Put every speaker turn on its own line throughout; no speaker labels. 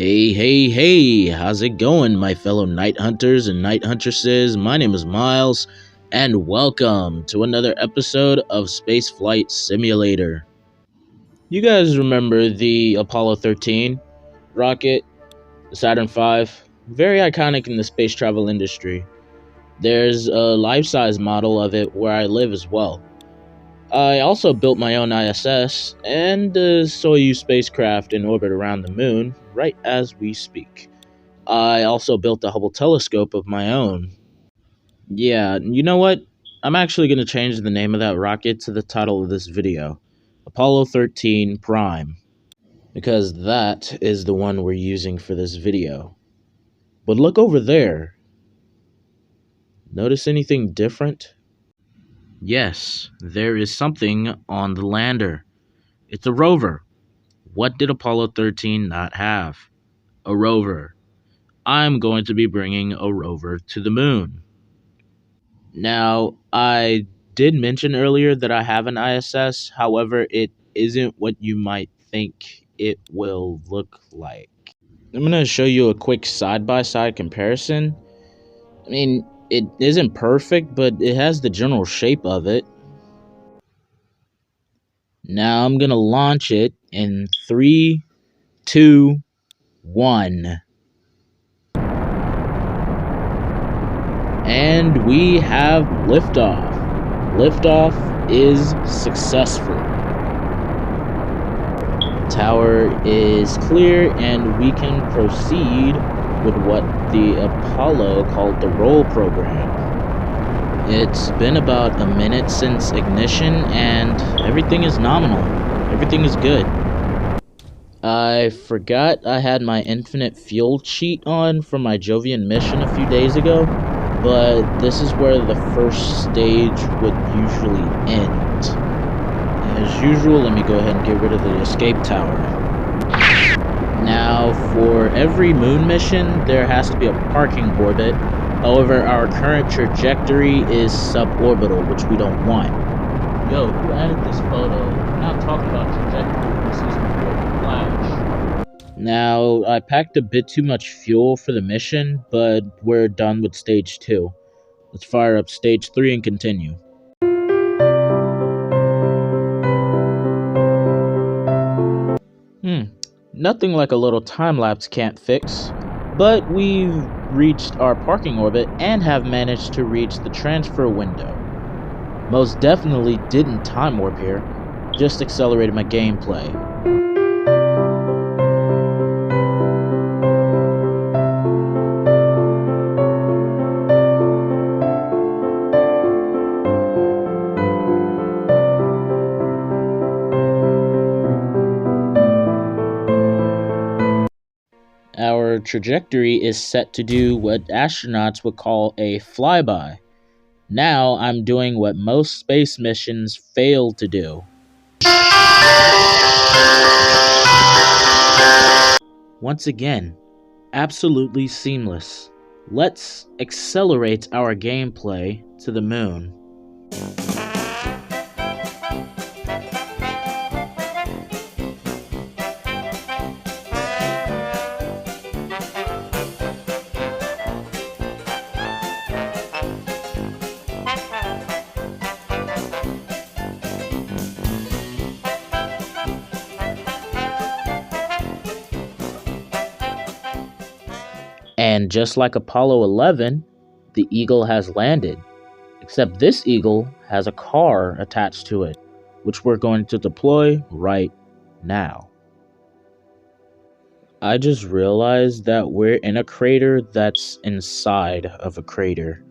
Hey, hey, hey, how's it going, my fellow night hunters and night huntresses? My name is Miles, and welcome to another episode of Space Flight Simulator. You guys remember the Apollo 13 rocket, the Saturn V? Very iconic in the space travel industry. There's a life-size model of it where I live as well. I also built my own ISS and a Soyuz spacecraft in orbit around the moon right as we speak. I also built a Hubble telescope of my own. Yeah, you know what? I'm actually going to change the name of that rocket to the title of this video, Apollo 13 Prime, because that is the one we're using for this video. But look over there. Notice anything different? Yes, there is something on the lander. It's a rover. What did Apollo 13 not have? A rover. I'm going to be bringing a rover to the moon. Now, I did mention earlier that I have an ISS, however, it isn't what you might think it will look like. I'm going to show you a quick side-by-side comparison. I mean, it isn't perfect, but it has the general shape of it. Now I'm going to launch it in 3, 2, 1. And we have liftoff. Liftoff is successful. Tower is clear and we can proceed with what the Apollo called the roll program. It's been about a minute since ignition and everything is nominal. Everything is good. I forgot I had my infinite fuel cheat on from my Jovian mission a few days ago, but this is where the first stage would usually end. As usual, let me go ahead and get rid of the escape tower. Now, for every moon mission, there has to be a parking orbit. However, our current trajectory is suborbital, which we don't want. Yo, who added this photo? We're not talking about trajectory, this is before flash. Now, I packed a bit too much fuel for the mission, but we're done with stage 2. Let's fire up stage 3 and continue. Nothing like a little time-lapse can't fix, but we've reached our parking orbit and have managed to reach the transfer window. Most definitely didn't time warp here, just accelerated my gameplay. Our trajectory is set to do what astronauts would call a flyby. Now I'm doing what most space missions fail to do. Once again, absolutely seamless. Let's accelerate our gameplay to the moon. And just like Apollo 11, the Eagle has landed. Except this Eagle has a car attached to it, which we're going to deploy right now. I just realized that we're in a crater that's inside of a crater.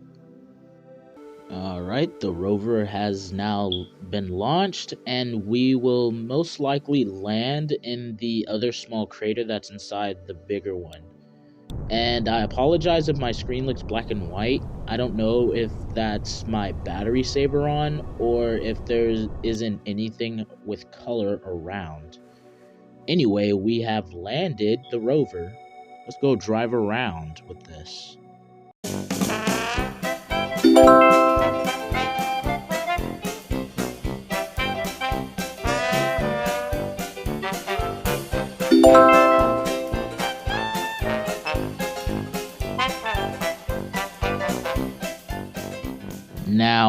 Alright, the rover has now been launched, and we will most likely land in the other small crater that's inside the bigger one. And I apologize if my screen looks black and white. I don't know if that's my battery saver on or if there isn't anything with color around. Anyway, we have landed the rover. Let's go drive around with this.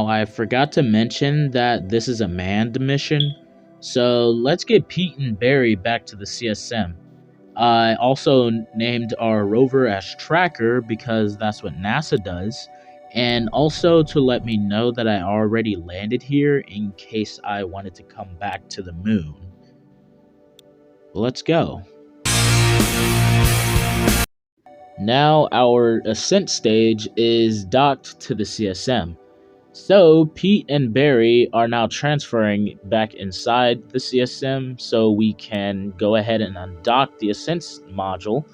Now, I forgot to mention that this is a manned mission, so let's get Pete and Barry back to the CSM. I also named our rover as Tracker because that's what NASA does, and also to let me know that I already landed here in case I wanted to come back to the moon. Let's go. Now our ascent stage is docked to the CSM. So Pete and Barry are now transferring back inside the CSM so we can go ahead and undock the ascent module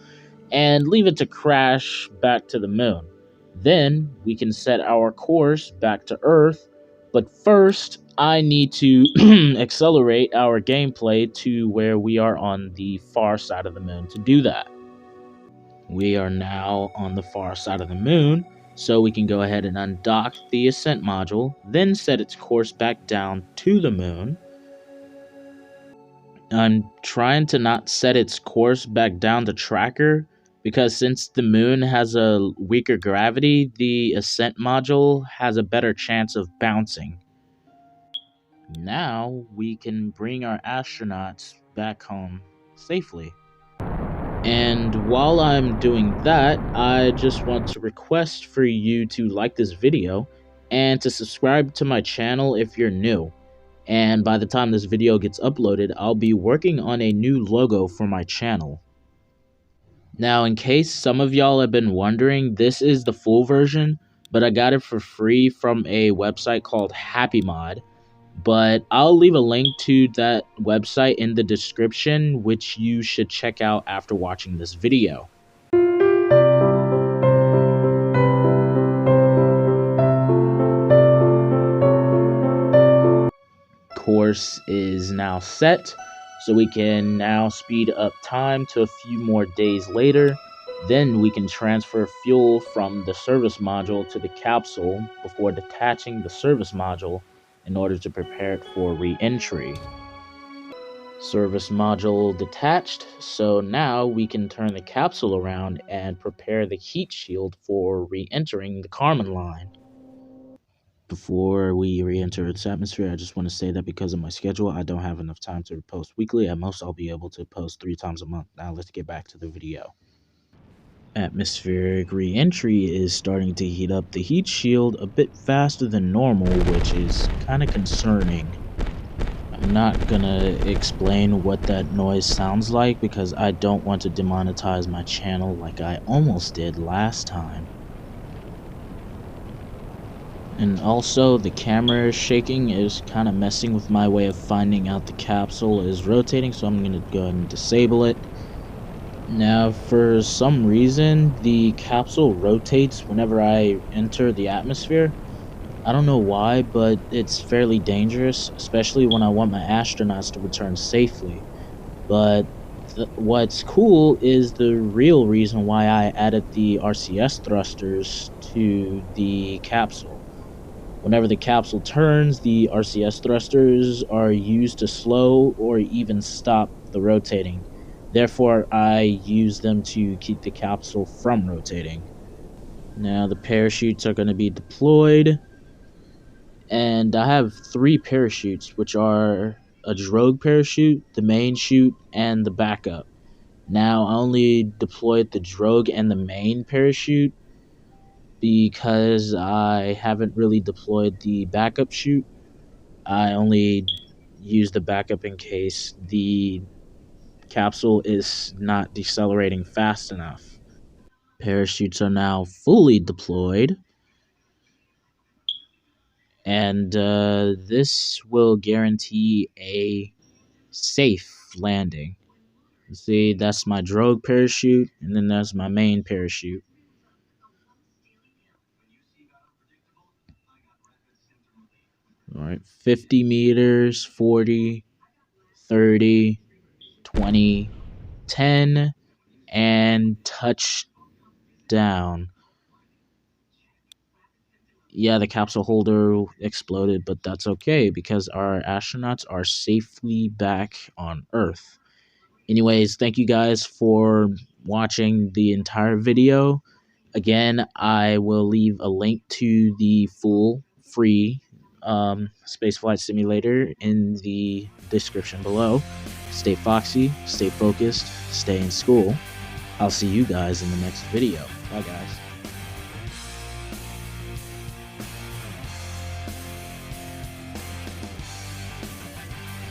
and leave it to crash back to the moon. Then we can set our course back to Earth, but first I need to accelerate our gameplay to where we are on the far side of the moon to do that. We are now on the far side of the moon, so we can go ahead and undock the ascent module, then set its course back down to the moon. I'm trying to not set its course back down to Tracker, because since the moon has a weaker gravity, the ascent module has a better chance of bouncing. Now we can bring our astronauts back home safely. And while I'm doing that, I just want to request for you to like this video and to subscribe to my channel if you're new. And by the time this video gets uploaded, I'll be working on a new logo for my channel. Now, in case some of y'all have been wondering, this is the full version, but I got it for free from a website called Happy Mod. But I'll leave a link to that website in the description, which you should check out after watching this video. Course is now set, so we can now speed up time to a few more days later. Then we can transfer fuel from the service module to the capsule before detaching the service module in order to prepare it for re-entry. Service module detached, so now we can turn the capsule around and prepare the heat shield for re-entering the Kármán line. Before we re-enter its atmosphere, I just want to say that because of my schedule, I don't have enough time to post weekly. At most, I'll be able to post 3 times a month. Now let's get back to the video. Atmospheric re-entry is starting to heat up the heat shield a bit faster than normal, which is kind of concerning. I'm not gonna explain what that noise sounds like because I don't want to demonetize my channel like I almost did last time. And also, the camera shaking is kind of messing with my way of finding out the capsule is rotating, so I'm going to go ahead and disable it. Now, for some reason, the capsule rotates whenever I enter the atmosphere. I don't know why, but it's fairly dangerous, especially when I want my astronauts to return safely. But what's cool is the real reason why I added the RCS thrusters to the capsule. Whenever the capsule turns, the RCS thrusters are used to slow or even stop the rotating. Therefore, I use them to keep the capsule from rotating. Now the parachutes are going to be deployed. And I have 3 parachutes, which are a drogue parachute, the main chute, and the backup. Now I only deployed the drogue and the main parachute because I haven't really deployed the backup chute. I only use the backup in case the capsule is not decelerating fast enough. Parachutes are now fully deployed, and this will guarantee a safe landing. See, that's my drogue parachute, and then that's my main parachute. All right, 50 meters, 40, 30, 20, 10, and touchdown. Yeah, the capsule holder exploded, but that's okay because our astronauts are safely back on Earth. Anyways, thank you guys for watching the entire video. Again, I will leave a link to the full free spaceflight simulator in the description below. Stay foxy, stay focused, stay in school. I'll see you guys in the next video. Bye, guys.